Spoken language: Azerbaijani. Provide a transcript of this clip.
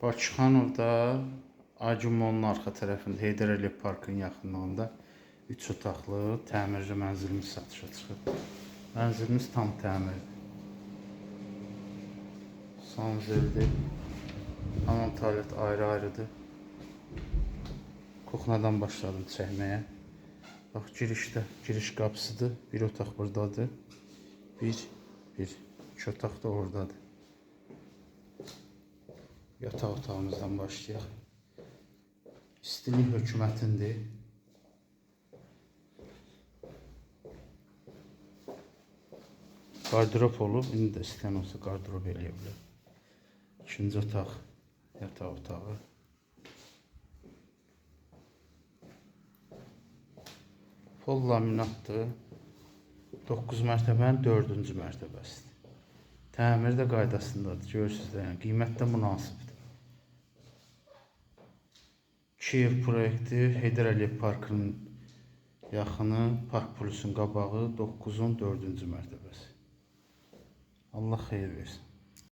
Bakıxanovda Acumonun arxa tərəfində Heydər Əliyev Parkının yaxınlığında 3 otaqlı təmirli mənzilimiz satışa çıxıb. Mənzilimiz tam təmirdir. Sanzeldir. Hamam tualet ayrı-ayrıdır. Kuxnadan başladım çəkməyə. Bax, giriş qapısıdır. Bir otaq buradadır. İki otaq da oradadır. Yataq otağımızdan başlayaq. İstilik hökumətindir. Qardırop olub, indi də istəyən olsa qardırop eləyə bilər. İkinci otaq yataq otağı. Pol laminatdır. 9 mərtəbənin 4-cü mərtəbəsidir. Təmir də qaydasındadır. Görürsünüz də, yəni qiymət də münasibdir. Kiyev proyekti, Heydər Əliyev Parkının yaxını, Park Plusun qabağı, 9-un 4-cü mərtəbəsi. Allah xeyir versin.